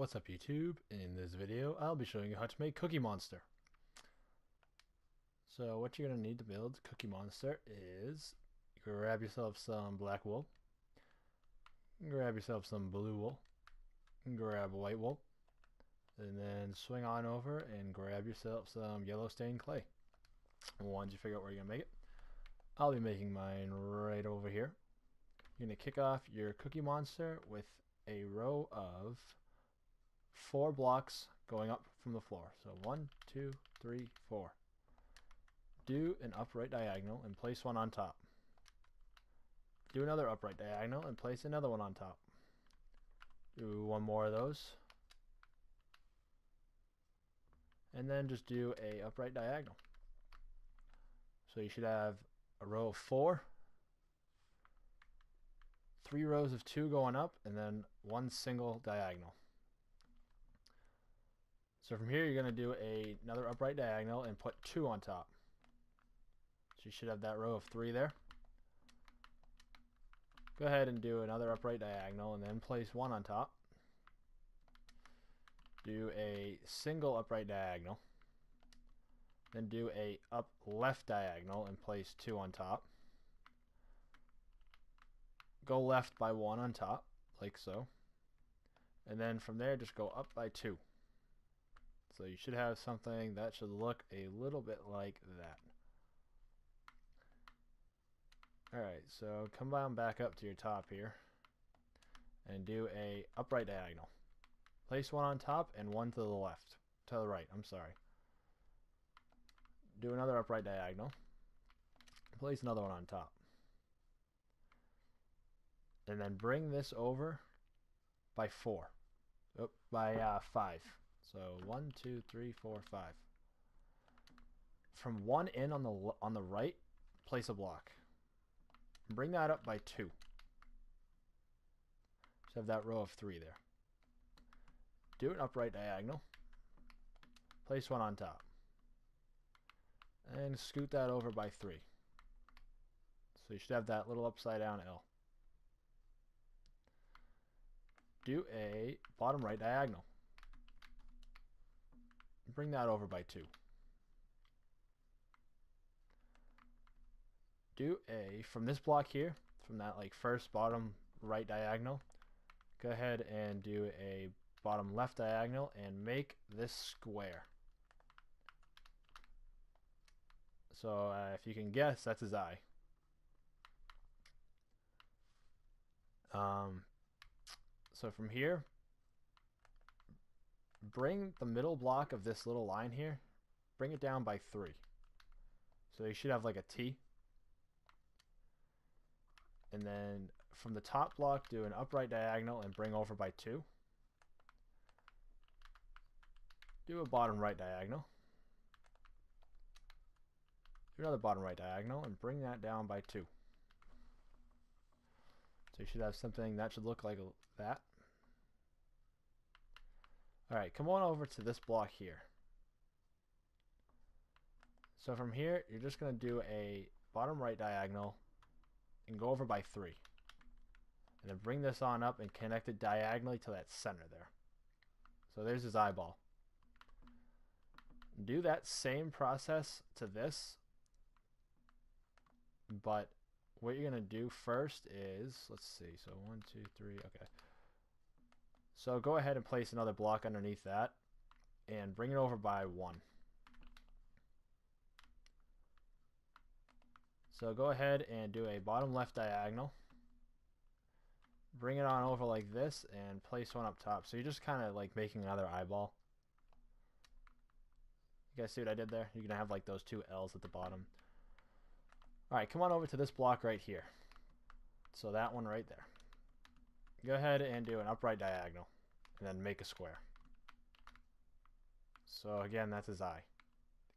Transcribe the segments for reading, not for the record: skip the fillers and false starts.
What's up YouTube? In this video I'll be showing you how to make Cookie Monster. So what you're going to need to build Cookie Monster is grab yourself some black wool, grab yourself some blue wool, grab white wool, and then swing on over and grab yourself some yellow stained clay. Once you figure out where you're going to make it, I'll be making mine right over here. You're going to kick off your Cookie Monster with a row of 4 blocks going up from the floor. So 1, 2, 3, 4. Do an upright diagonal and place one on top. Do another upright diagonal and place another one on top. Do one more of those. And then just do a upright diagonal. So you should have a row of 4, 3 rows of 2 going up, and then one single diagonal. So from here you're going to do another upright diagonal and put 2 on top. So you should have that row of 3 there. Go ahead and do another upright diagonal and then place 1 on top. Do a single upright diagonal. Then do a up left diagonal and place 2 on top. Go left by 1 on top, like so. And then from there just go up by 2. So you should have something that should look a little bit like that. Alright, so come on back up to your top here and do a upright diagonal. Place 1 on top and 1 to the left. To the right, I'm sorry. Do another upright diagonal. Place another one on top. And then bring this over by 4. By 5. So 1, 2, 3, 4, 5. From 1 in on the right, place a block. Bring that up by 2. Just have that row of 3 there. Do an upright diagonal. Place 1 on top. And scoot that over by 3. So you should have that little upside down L. Do a bottom right diagonal. Bring that over by 2. Do a, from this block here, from that like first bottom right diagonal, go ahead and do a bottom left diagonal and make this square. So if you can guess, that's his eye. So from here, bring the middle block of this little line here, bring it down by 3. So you should have like a T. And then from the top block, do an upright diagonal and bring over by 2. Do a bottom right diagonal. Do another bottom right diagonal and bring that down by 2. So you should have something that should look like that. Alright, come on over to this block here. So from here, you're just going to do a bottom right diagonal and go over by 3. And then bring this on up and connect it diagonally to that center there. So there's his eyeball. Do that same process to this, but what you're going to do first is, let's see, so 1, 2, 3, okay. So go ahead and place another block underneath that and bring it over by 1. So go ahead and do a bottom left diagonal. Bring it on over like this and place 1 up top. So you're just kind of like making another eyeball. You guys see what I did there? You're going to have like those 2 L's at the bottom. Alright, come on over to this block right here. So that one right there. Go ahead and do an upright diagonal and then make a square. So again, that's his eye.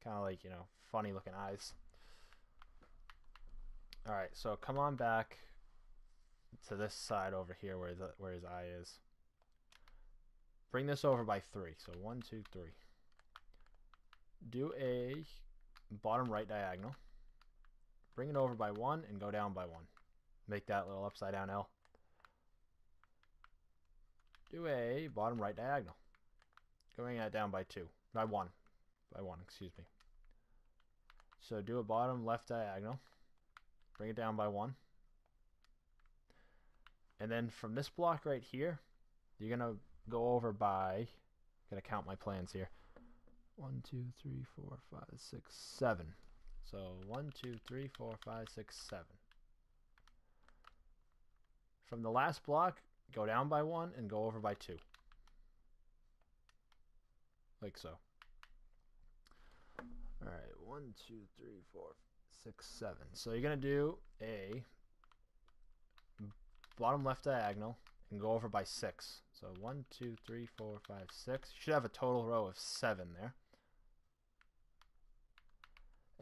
Kind of like, you know, funny looking eyes. Alright, so come on back to this side over here where his eye is. Bring this over by 3. So 1, 2, 3. Do a bottom right diagonal. Bring it over by 1 and go down by 1. Make that little upside down L. do a bottom right diagonal. Going it down by 2. By 1. By 1, excuse me. So do a bottom left diagonal. Bring it down by 1. And then from this block right here, you're going to go over by... Gotta count my plans here. 1, 2, 3, 4, 5, 6, 7. So 1, 2, 3, 4, 5, 6, 7. From the last block, go down by 1 and go over by 2. Like so. Alright, 1, 2, 3, 4, 6, 7. So you're going to do a bottom left diagonal and go over by 6. So 1, 2, 3, 4, 5, 6. You should have a total row of 7 there.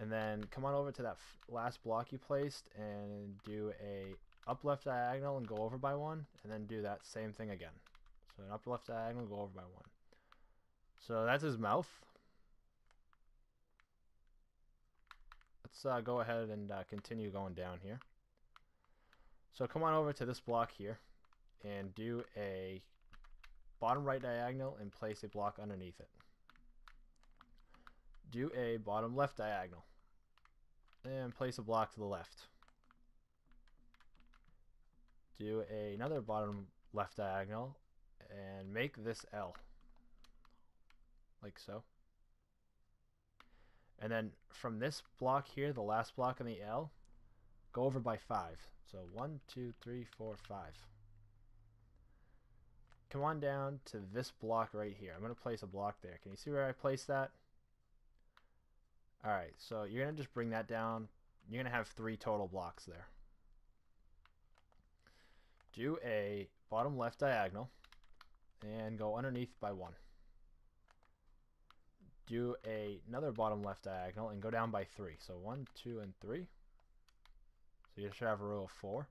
And then come on over to that last block you placed and do a up left diagonal and go over by 1, and then do that same thing again. So an up left diagonal, go over by 1. So that's his mouth. Let's go ahead and continue going down here. So come on over to this block here and do a bottom right diagonal and place a block underneath it. Do a bottom left diagonal and place a block to the left. Do another bottom left diagonal and make this L, like so. And then from this block here, the last block on the L, go over by 5. So 1, 2, 3, 4, 5. Come on down to this block right here. I'm going to place a block there. Can you see where I placed that? Alright, so you're going to just bring that down. You're going to have 3 total blocks there. Do a bottom left diagonal and go underneath by 1. Do another bottom left diagonal and go down by 3. So 1, 2, and 3. So you should have a row of 4.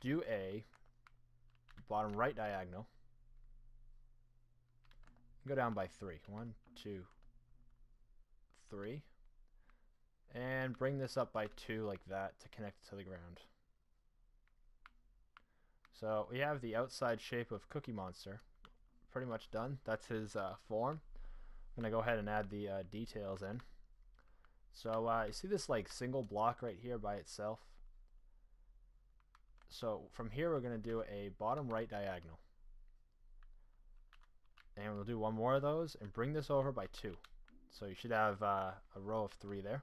Do a bottom right diagonal. Go down by 3. 1, 2, 3. And bring this up by 2 like that to connect to the ground. So we have the outside shape of Cookie Monster pretty much done. That's his form. I'm going to go ahead and add the details in. So you see this like single block right here by itself? So from here we're going to do a bottom right diagonal. And we'll do one more of those and bring this over by 2. So you should have a row of 3 there.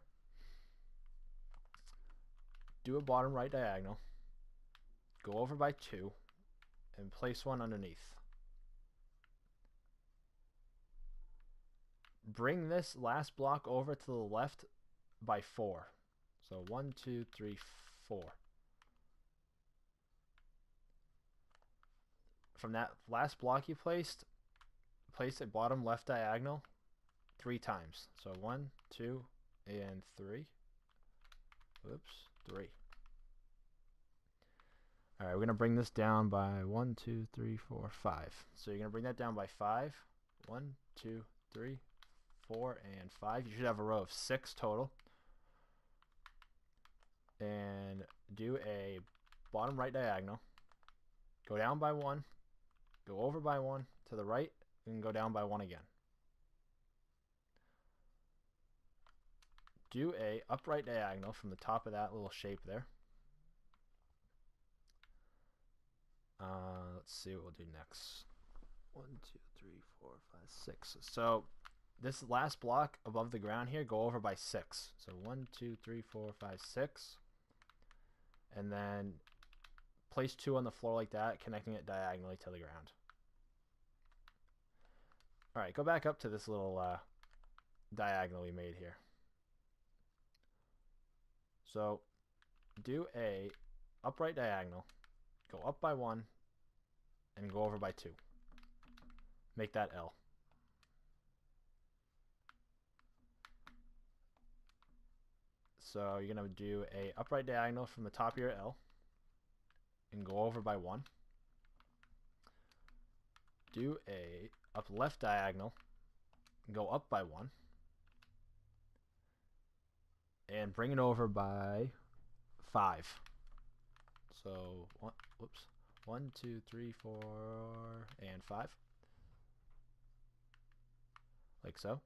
Do a bottom right diagonal. Go over by 2 and place one underneath. Bring this last block over to the left by 4. So 1, 2, 3, 4. From that last block you placed, place a bottom left diagonal 3 times. So 1, 2, and 3. Whoops, 3. Alright, we're going to bring this down by 1, 2, 3, 4, 5. So you're going to bring that down by 5. 1, 2, 3, 4, and 5. You should have a row of 6 total. And do a bottom right diagonal. Go down by 1. Go over by 1 to the right. And go down by 1 again. Do a upright diagonal from the top of that little shape there. Let's see what we'll do next. 1, 2, 3, 4, 5, 6. So this last block above the ground here, go over by 6. So 1, 2, 3, 4, 5, 6. And then place 2 on the floor like that, connecting it diagonally to the ground. Alright, go back up to this little diagonal we made here. So do a upright diagonal, go up by 1, and go over by 2. Make that L. So you're going to do a upright diagonal from the top of your L and go over by 1. Do a up left diagonal, go up by 1, and bring it over by 5. So 1, 1, 2, 3, 4, and 5. Like so.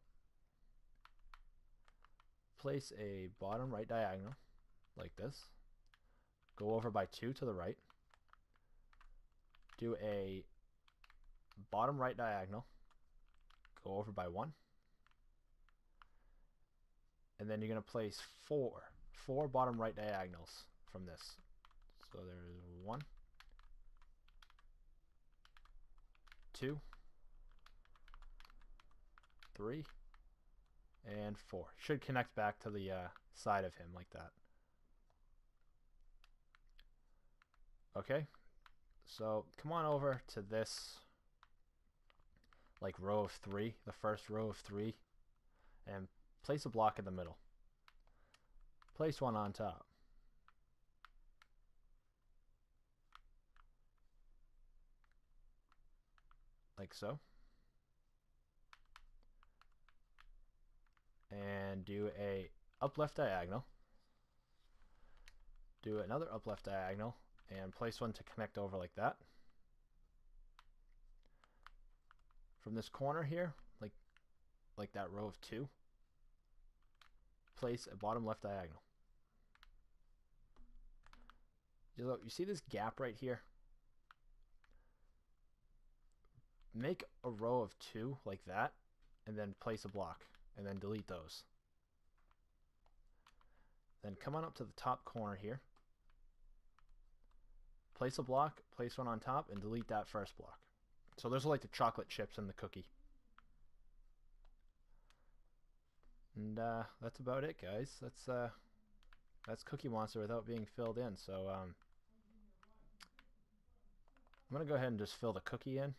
Place a bottom right diagonal, like this. Go over by 2 to the right. Do a bottom right diagonal. Go over by 1. And then you're going to place four bottom right diagonals from this. So there's 1, 2, 3, and 4. Should connect back to the side of him like that. Okay, so come on over to this like row of 3, the first row of 3, and place a block in the middle. Place one on top. Like so. And do a up left diagonal. Do another up left diagonal and place one to connect over like that. From this corner here, like that row of 2, place a bottom left diagonal. You see this gap right here? Make a row of 2 like that, and then place a block, and then delete those. Then come on up to the top corner here. Place a block, place one on top, and delete that first block. So those are like the chocolate chips in the cookie. And that's about it, guys. That's Cookie Monster without being filled in. So I'm gonna go ahead and just fill the cookie in.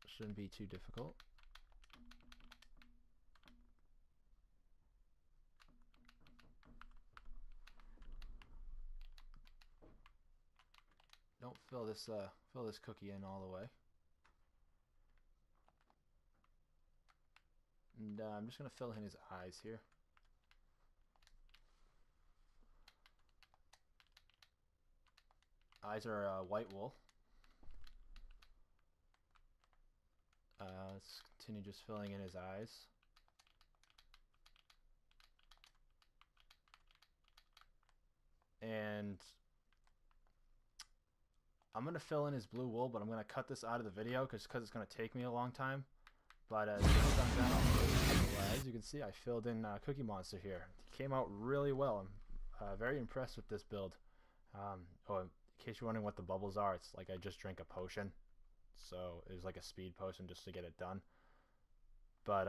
Shouldn't be too difficult. Don't fill this cookie in all the way. And I'm just gonna fill in his eyes here. Eyes are white wool. Let's continue just filling in his eyes. And I'm going to fill in his blue wool, but I'm going to cut this out of the video because it's going to take me a long time. But as soon as I'm done, as you can see, I filled in Cookie Monster here. It came out really well. I'm very impressed with this build. Oh, in case you're wondering what the bubbles are, it's like I just drank a potion. So it was like a speed potion just to get it done. But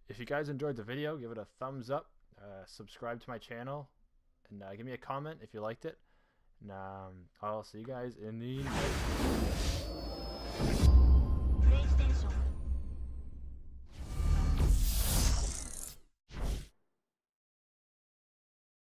if you guys enjoyed the video, give it a thumbs up, subscribe to my channel, and give me a comment if you liked it. And I'll see you guys in the next video.